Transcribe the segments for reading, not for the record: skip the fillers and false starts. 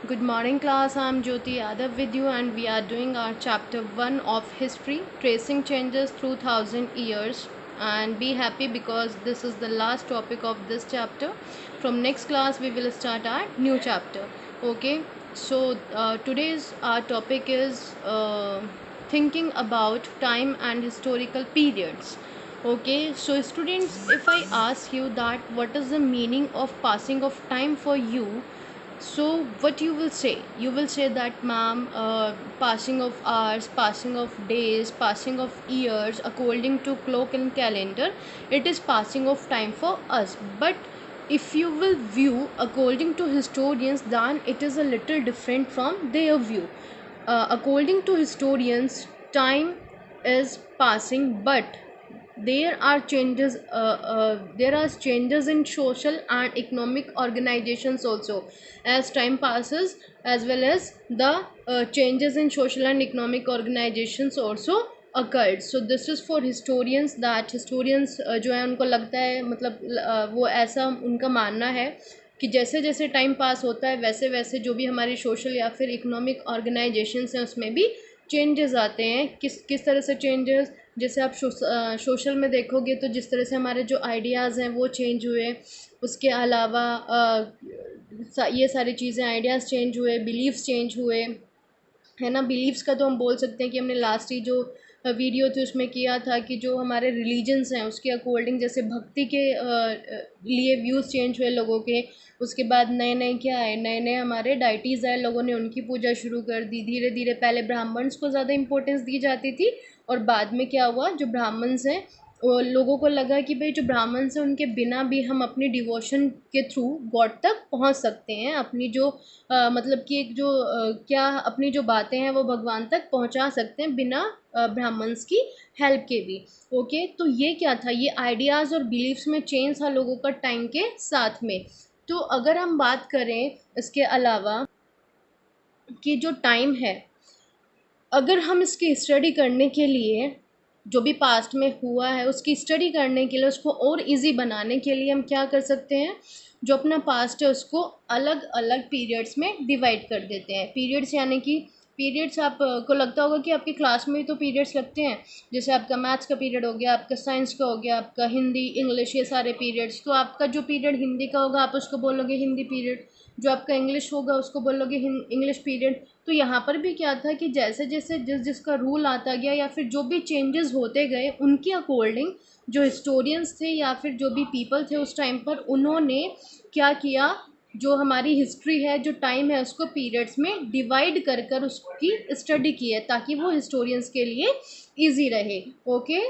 Good morning, class. I'm Jyoti Yadav with you, and we are doing our chapter 1 of history, tracing changes through thousand years. And be happy because this is the last topic of this chapter. From next class, we will start our new chapter. Okay, so today's our topic is thinking about time and historical periods. Okay, so students, if I ask you that what is the meaning of passing of time for you, so what you will say? You will say that, ma'am, passing of hours, passing of days, passing of years, according to clock and calendar, it is passing of time for us. But if you will view according to historians, then it is a little different from their view. According to historians, time is passing, but there are changes in social and economic organizations also as time passes, as well as the changes in social and economic organizations also occurred. So this is for historians, that historians जो है उनको लगता है, मतलब वो ऐसा उनका मानना है कि जैसे जैसे टाइम पास होता है वैसे वैसे जो भी हमारी सोशल या फिर इकोनॉमिक ऑर्गेनाइजेशंस हैं उसमें भी चेंजेस आते हैं। किस किस तरह से चेंजेस? जैसे आप सोशल में देखोगे तो जिस तरह से हमारे जो आइडियाज़ हैं वो चेंज हुए, उसके अलावा ये सारी चीज़ें, आइडियाज़ चेंज हुए, बिलीव्स चेंज हुए, है ना। बिलीव्स का तो हम बोल सकते हैं कि हमने लास्ट ही जो वीडियो थी उसमें किया था कि जो हमारे रिलीजन्स हैं उसके अकॉर्डिंग जैसे भक्ति के लिए व्यूज़ चेंज हुए लोगों के। उसके बाद नए नए क्या आए, नए नए हमारे डाइटीज़ आए, लोगों ने उनकी पूजा शुरू कर दी धीरे धीरे। पहले ब्राह्मण्स को ज़्यादा इंपॉर्टेंस दी जाती थी, और बाद में क्या हुआ, जो ब्राह्मण्स हैं और लोगों को लगा कि भाई जो ब्राह्मण्स हैं उनके बिना भी हम अपनी डिवोशन के थ्रू गॉड तक पहुंच सकते हैं। अपनी जो मतलब कि एक जो क्या अपनी जो बातें हैं वो भगवान तक पहुंचा सकते हैं बिना ब्राह्मण्स की हेल्प के भी। ओके, तो ये क्या था, ये आइडियाज़ और बिलीव्स में चेंज था लोगों का टाइम के साथ में। तो अगर हम बात करें इसके अलावा कि जो टाइम है, अगर हम इसकी स्टडी करने के लिए, जो भी पास्ट में हुआ है उसकी स्टडी करने के लिए, उसको और इजी बनाने के लिए हम क्या कर सकते हैं, जो अपना पास्ट है उसको अलग अलग पीरियड्स में डिवाइड कर देते हैं। पीरियड्स यानी कि पीरियड्स आपको लगता होगा कि आपकी क्लास में ही तो पीरियड्स लगते हैं। जैसे आपका मैथ्स का पीरियड हो गया, आपका साइंस का हो गया, आपका हिंदी इंग्लिश, ये सारे पीरियड्स। तो आपका जो पीरियड हिंदी का होगा आप उसको बोलोगे हिंदी पीरियड, जो आपका इंग्लिश होगा उसको बोलोगे इंग्लिश पीरियड। तो यहाँ पर भी क्या था कि जैसे जैसे जिसका रूल आता गया या फिर जो भी चेंजेस होते गए उनके अकॉर्डिंग जो हिस्टोरियंस थे या फिर जो भी पीपल थे उस टाइम पर, उन्होंने क्या किया, जो हमारी हिस्ट्री है, जो टाइम है, उसको पीरियड्स में डिवाइड कर कर उसकी स्टडी की है ताकि वो हिस्टोरियंस के लिए ईजी रहे। ओके,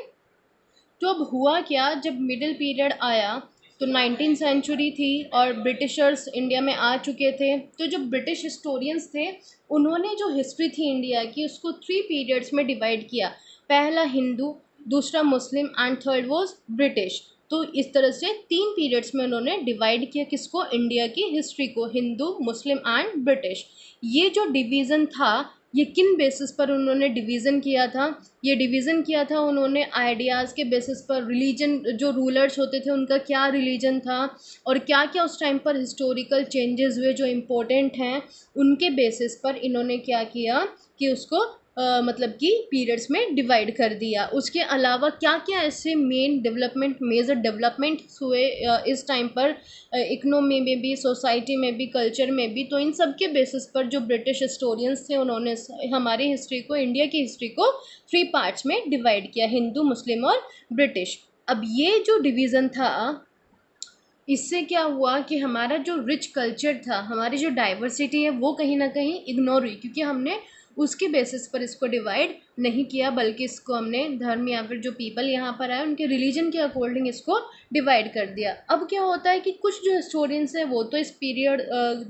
तो अब हुआ क्या, जब मिडिल पीरियड आया तो 19th सेंचुरी थी और ब्रिटिशर्स इंडिया में आ चुके थे। तो जो ब्रिटिश हिस्टोरियंस थे उन्होंने जो हिस्ट्री थी इंडिया की उसको 3 पीरियड्स में डिवाइड किया। पहला हिंदू, दूसरा Muslim and third was British. तो इस तरह से 3 पीरियड्स में उन्होंने डिवाइड किया किसको, इंडिया की हिस्ट्री को, हिंदू, मुस्लिम एंड ब्रिटिश। ये जो डिवीज़न था ये किन बेसिस पर उन्होंने डिवीज़न किया था, ये डिवीज़न किया था उन्होंने आइडियाज़ के बेसिस पर। रिलीजन, जो रूलर्स होते थे उनका क्या रिलीजन था और क्या क्या उस टाइम पर हिस्टोरिकल चेंजेस हुए जो इम्पोर्टेंट हैं, उनके बेसिस पर इन्होंने क्या किया कि उसको मतलब कि पीरियड्स में डिवाइड कर दिया। उसके अलावा क्या क्या ऐसे मेन डेवलपमेंट, मेजर डेवलपमेंट्स हुए इस टाइम पर, इकोनॉमी में भी, सोसाइटी में भी, कल्चर में भी। तो इन सब के बेसिस पर जो ब्रिटिश हिस्टोरियंस थे उन्होंने हमारी हिस्ट्री को, इंडिया की हिस्ट्री को 3 पार्ट्स में डिवाइड किया, हिंदू, मुस्लिम और ब्रिटिश। अब ये जो डिवीज़न था, इससे क्या हुआ कि हमारा जो रिच कल्चर था, हमारी जो डाइवर्सिटी है वो कहीं ना कहीं इग्नोर हुई, क्योंकि हमने उसके बेसिस पर इसको डिवाइड नहीं किया, बल्कि इसको हमने धर्म या फिर जो पीपल यहाँ पर आए उनके रिलीजन के अकॉर्डिंग इसको डिवाइड कर दिया। अब क्या होता है कि कुछ जो हिस्टोरियंस हैं वो तो इस पीरियड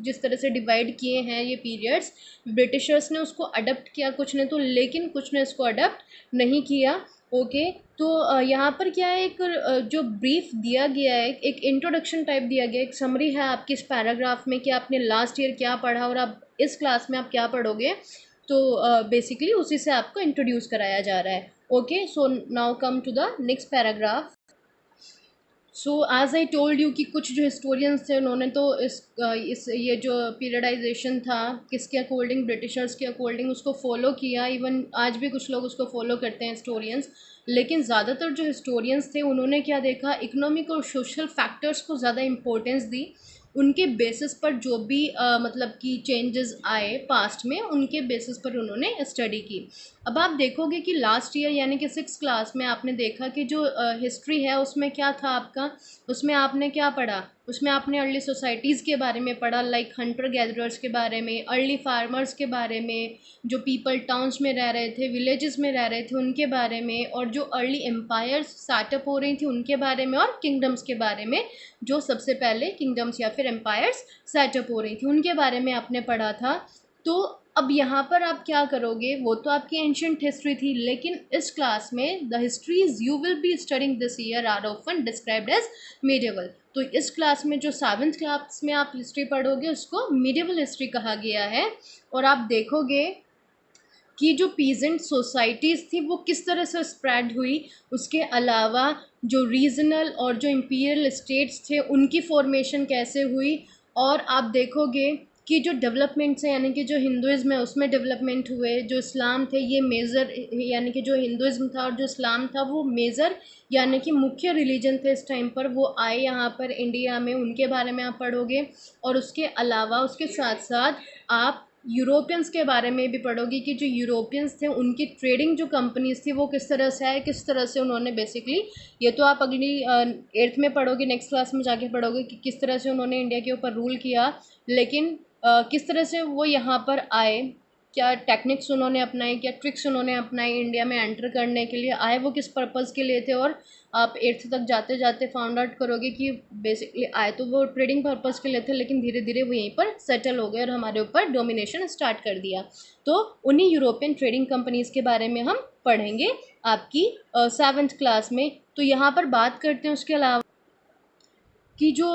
जिस तरह से डिवाइड किए हैं ये पीरियड्स, ब्रिटिशर्स ने उसको अडप्ट किया, कुछ ने तो, लेकिन कुछ ने इसको अडप्ट नहीं किया। ओके, तो यहाँ पर क्या है, एक जो ब्रीफ दिया गया है, एक इंट्रोडक्शन टाइप दिया गया है, एक समरी है आपकी इस पैराग्राफ में कि आपने लास्ट ईयर क्या पढ़ा और आप इस क्लास में आप क्या पढ़ोगे। तो बेसिकली उसी से आपको इंट्रोड्यूस कराया जा रहा है। Okay, so now come to the next paragraph. So as I told you कि कुछ जो हिस्टोरियंस थे उन्होंने तो इस ये जो पीरियडाइजेशन था किसके अकॉर्डिंग, ब्रिटिशर्स के अकॉर्डिंग उसको फॉलो किया। इवन आज भी कुछ लोग उसको फॉलो करते हैं हिस्टोरियंस, लेकिन ज़्यादातर जो हिस्टोरियंस थे उन्होंने क्या देखा, इकोनॉमिक और सोशल फैक्टर्स को ज़्यादा इंपॉर्टेंस दी। उनके बेसिस पर जो भी मतलब कि चेंजेस आए पास्ट में, उनके बेसिस पर उन्होंने स्टडी की। अब आप देखोगे कि लास्ट ईयर यानी कि 6th क्लास में आपने देखा कि जो हिस्ट्री है उसमें क्या था आपका, उसमें आपने क्या पढ़ा, उसमें आपने अर्ली सोसाइटीज़ के बारे में पढ़ा, लाइक हंटर गैदरर्स के बारे में, अर्ली फार्मर्स के बारे में, जो पीपल टाउन्स में रह रहे थे, विलेजेस में रह रहे थे उनके बारे में, और जो अर्ली एम्पायर्स सेटअप हो रही थी उनके बारे में, और किंगडम्स के बारे में, जो सबसे पहले किंगडम्स या फिर एम्पायर्स सेटअप हो रही थी उनके बारे में आपने पढ़ा था। तो अब यहाँ पर आप क्या करोगे, वो तो आपकी एंशियंट हिस्ट्री थी, लेकिन इस क्लास में the histories you will be studying this year are often described as medieval. तो इस क्लास में जो 7th क्लास में आप हिस्ट्री पढ़ोगे उसको मीडिएवल हिस्ट्री कहा गया है। और आप देखोगे कि जो पीजेंट सोसाइटीज़ थी वो किस तरह से स्प्रेड हुई, उसके अलावा जो रीजनल और जो इम्पीरियल स्टेट्स थे उनकी फॉर्मेशन कैसे हुई। और आप देखोगे कि जो डेवलपमेंट्स हैं यानी कि जो हिंदुज़्म है उसमें डेवलपमेंट हुए, जो इस्लाम थे ये मेजर, यानी कि जो हिंदुज़्म था और जो इस्लाम था वो मेजर यानी कि मुख्य रिलीजन थे इस टाइम पर, वो आए यहाँ पर इंडिया में, उनके बारे में आप पढ़ोगे। और उसके अलावा उसके साथ साथ आप यूरोपियंस के बारे में भी पढ़ोगे कि जो यूरोपियंस थे उनकी ट्रेडिंग जो कंपनीज थी वो किस तरह से है, किस तरह से उन्होंने बेसिकली, ये तो आप अगली 8th में पढ़ोगे, नेक्स्ट क्लास में जाके पढ़ोगे कि किस तरह से उन्होंने इंडिया के ऊपर रूल किया, लेकिन किस तरह से वो यहाँ पर आए, क्या टेक्निक्स उन्होंने अपनाई, क्या ट्रिक्स उन्होंने अपनाई इंडिया में एंटर करने के लिए, आए वो किस पर्पज़ के लिए थे। और आप 8th तक जाते जाते फाउंड आउट करोगे कि बेसिकली आए तो वो ट्रेडिंग पर्पज़ के लिए थे, लेकिन धीरे धीरे वो यहीं पर सेटल हो गए और हमारे ऊपर डोमिनेशन स्टार्ट कर दिया। तो उन्हीं यूरोपियन ट्रेडिंग कंपनीज़ के बारे में हम पढ़ेंगे आपकी 7th क्लास में। तो यहाँ पर बात करते हैं उसके अलावा कि जो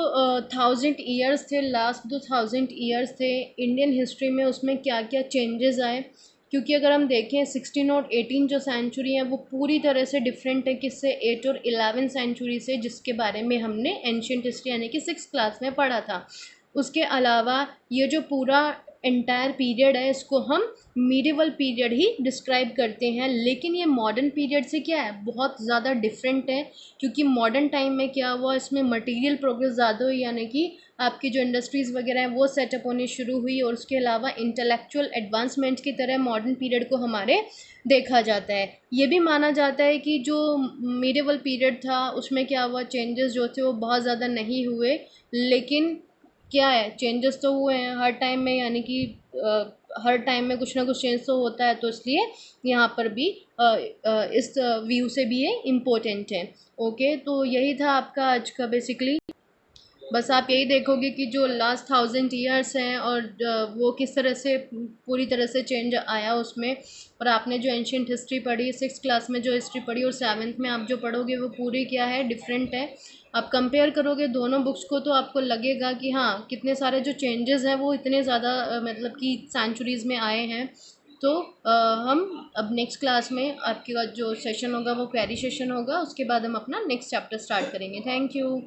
1000 ईयर्स थे, लास्ट जो 1000 ईयर्स थे इंडियन हिस्ट्री में, उसमें क्या क्या चेंजेस आए। क्योंकि अगर हम देखें 16 और 18 जो सेंचुरी है वो पूरी तरह से डिफरेंट है किससे, 8 और 11 सेंचुरी से, जिसके बारे में हमने एंशियंट हिस्ट्री यानी कि 6th क्लास में पढ़ा था। उसके अलावा ये जो पूरा एंटायर पीरियड है इसको हम मीडिएवल पीरियड ही डिस्क्राइब करते हैं, लेकिन ये मॉडर्न पीरियड से क्या है, बहुत ज़्यादा डिफरेंट है। क्योंकि मॉडर्न टाइम में क्या हुआ, इसमें मटेरियल प्रोग्रेस ज़्यादा हुई, यानी कि आपकी जो इंडस्ट्रीज़ वगैरह हैं वो सेटअप होनी शुरू हुई, और उसके अलावा इंटेलेक्चुअल एडवांसमेंट की तरह मॉडर्न पीरियड को हमारे देखा जाता है। ये भी माना जाता है कि जो मीडिएवल पीरियड था उसमें क्या हुआ, चेंजेस जो थे वो बहुत ज़्यादा नहीं हुए, लेकिन क्या है, चेंजेस तो हुए हैं हर टाइम में, यानी कि हर टाइम में कुछ ना कुछ चेंज तो होता है, तो इसलिए यहाँ पर भी इस व्यू से भी ये इम्पोर्टेंट है। ओके, तो यही था आपका आज का बेसिकली। बस आप यही देखोगे कि जो लास्ट 1000 ईयर्स हैं और वो किस तरह से पूरी तरह से चेंज आया उसमें। और आपने जो एंशियंट हिस्ट्री पढ़ी 6th क्लास में, जो हिस्ट्री पढ़ी, और 7th में आप जो पढ़ोगे वो पूरी क्या है, डिफरेंट है। आप कंपेयर करोगे दोनों बुक्स को तो आपको लगेगा कि हाँ कितने सारे जो चेंजेस हैं वो इतने ज़्यादा मतलब कि सेंचुरीज़ में आए हैं। तो हम अब नेक्स्ट क्लास में आपके जो सेशन होगा वो क्वेरी सेशन होगा, उसके बाद हम अपना नेक्स्ट चैप्टर स्टार्ट करेंगे। Thank you.